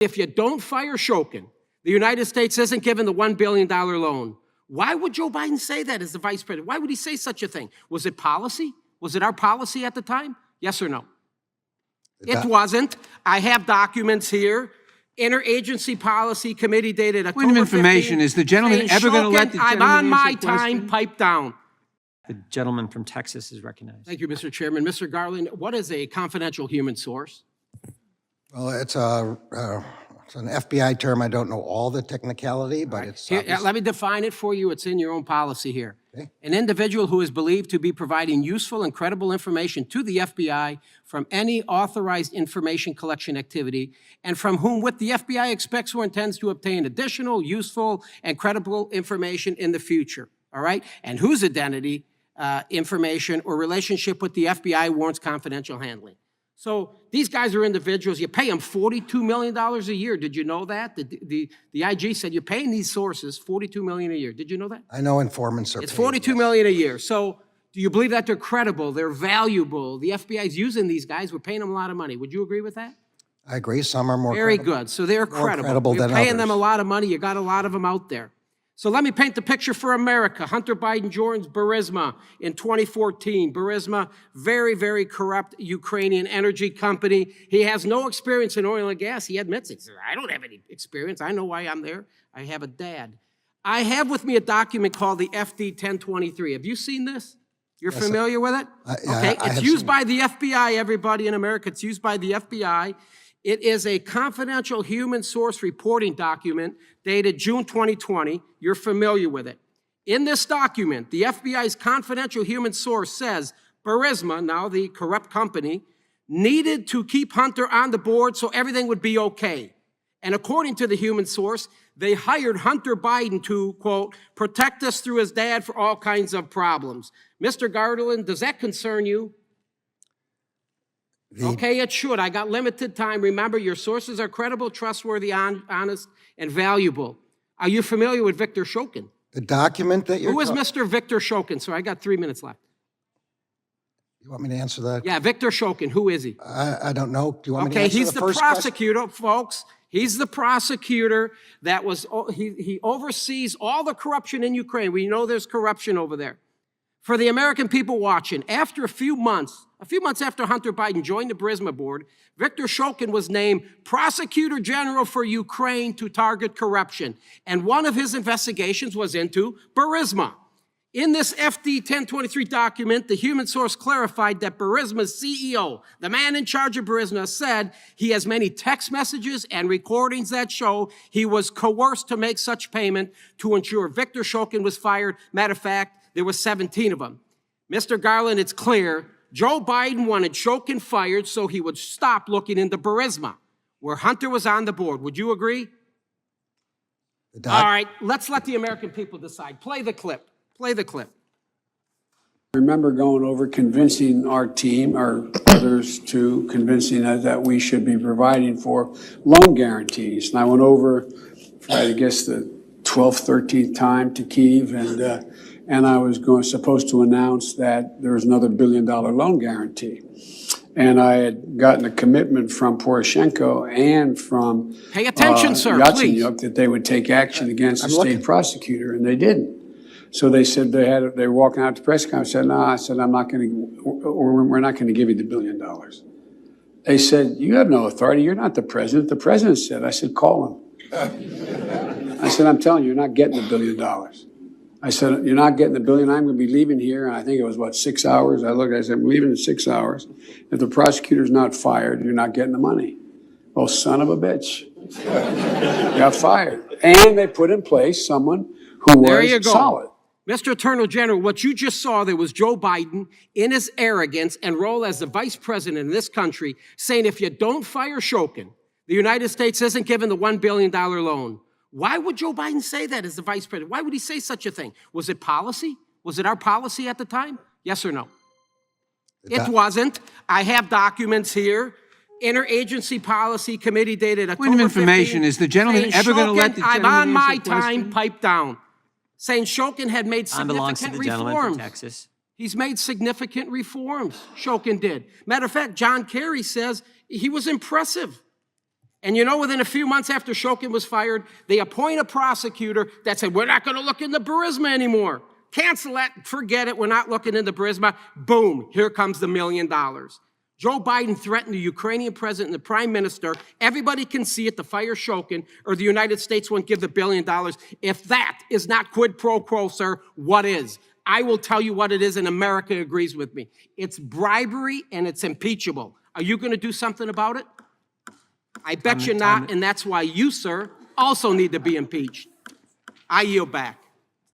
If you don't fire Shokin, the United States isn't given the $1 billion loan. Why would Joe Biden say that as the vice president? Why would he say such a thing? Was it policy? Was it our policy at the time? Yes or no? It wasn't. I have documents here. Interagency Policy Committee dated October 15th. Point of information, is the gentleman ever going to let the gentleman I'm on my answer a question? time, pipe down. The gentleman from Texas is recognized. Thank you, Mr. Chairman. Mr. Garland, what is a confidential human source? Well, it's an FBI term. I don't know all the technicality, but it's Here, let me define it for you. It's in your own policy here. Okay. An individual who is believed to be providing useful and credible information to the FBI from any authorized information collection activity, and from whom with the FBI expects or intends to obtain additional, useful, and credible information in the future, all right? And whose identity, information, or relationship with the FBI warrants confidential handling. So these guys are individuals. You pay them $42 million a year. Did you know that? The IG said you're paying these sources $42 million a year. Did you know that? I know informants are It's paid, $42 million a year. So do you believe that they're credible, they're valuable? The FBI is using these guys. We're paying them a lot of money. Would you agree with that? I agree. Some are more Very credible. good. So they're credible. credible You're than paying them a others. lot of money. You got a lot of them out there. So let me paint the picture for America. Hunter Biden joins Burisma in 2014. Burisma, very, very corrupt Ukrainian energy company. He has no experience in oil and gas. He admits it. He says, I don't have any experience. I know why I'm there. I have a dad. I have with me a document called the FD 1023. Have you seen this? You're familiar with it? yeah, Okay, I it's have used seen by the FBI, everybody in America. It's used by the FBI. It is a confidential human source reporting document dated June 2020. You're familiar with it. In this document, the FBI's confidential human source says Burisma, now the corrupt company, needed to keep Hunter on the board so everything would be okay. And according to the human source, they hired Hunter Biden to, quote, protect us through his dad for all kinds of problems. Mr. Garland, does that concern you? Okay, it should. I got limited time. Remember, your sources are credible, trustworthy, honest, and valuable. Are you familiar with Victor Shokin? The document that you're... Who is Mr. Victor Shokin? So I got 3 minutes left. You want me to answer that? Yeah, Victor Shokin. Who is he? I don't know. Do you want me to Okay, answer he's the first question? prosecutor, folks. He's the prosecutor that was, he oversees all the corruption in Ukraine. We know there's corruption over there. For the American people watching, after a few months after Hunter Biden joined the Burisma board, Victor Shokin was named Prosecutor General for Ukraine to target corruption. And one of his investigations was into Burisma. In this FD 1023 document, the human source clarified that Burisma's CEO, the man in charge of Burisma, said he has many text messages and recordings that show he was coerced to make such payment to ensure Victor Shokin was fired. Matter of fact, there were 17 of them. Mr. Garland, it's clear Joe Biden wanted Shokin fired so he would stop looking into Burisma, where Hunter was on the board. Would you agree? All right, let's let the American people decide. Play the clip. Play the clip. I remember going over convincing our team, or others, to convincing us that we should be providing for loan guarantees. And I went over, for, I guess, the 12th, 13th time to Kyiv, and I was supposed to announce that there was another $1 billion loan guarantee. And I had gotten a commitment from Poroshenko and from Pay attention, sir, please. Yatsenyuk that they would take action against the state prosecutor, and they didn't. So they said they were walking out to press conference. I said, no, I said, I'm not going to, or we're not going to give you the $1 billion. They said, you have no authority. You're not the president. The president said. I said, call him. I said, I'm telling you, you're not getting the $1 billion. I said, you're not getting the $1 billion. I'm going to be leaving here. And I think it was, 6 hours? I looked, I said, I'm leaving in 6 hours. If the prosecutor's not fired, you're not getting the money. Oh, son of a bitch. Got fired. And they put in place someone who was solid. Mr. Attorney General, what you just saw there was Joe Biden in his arrogance and role as the vice president in this country saying if you don't fire Shokin, the United States isn't given the $1 billion loan. Why would Joe Biden say that as the vice president? Why would he say such a thing? Was it policy? Was it our policy at the time? Yes or no? It wasn't. I have documents here. Interagency Policy Committee dated October 15th. Point of information, is the gentleman ever going to let the gentleman I'm on my answer a question? time, pipe down. Saying Shokin had made belongs to significant the gentleman reforms. from Texas. He's made significant reforms, Shokin did. Matter of fact, John Kerry says he was impressive. And you know, within a few months after Shokin was fired, they appoint a prosecutor that said, we're not going to look into Burisma anymore. Cancel that, forget it, we're not looking into Burisma. Boom, here comes the $1 million. Joe Biden threatened the Ukrainian president and the prime minister. Everybody can see it, to fire Shokin, or the United States won't give the $1 billion. If that is not quid pro quo, sir, what is? I will tell you what it is, and America agrees with me. It's bribery and it's impeachable. Are you going to do something about it? I bet you not, and that's why you, sir, also need to be impeached. I yield back.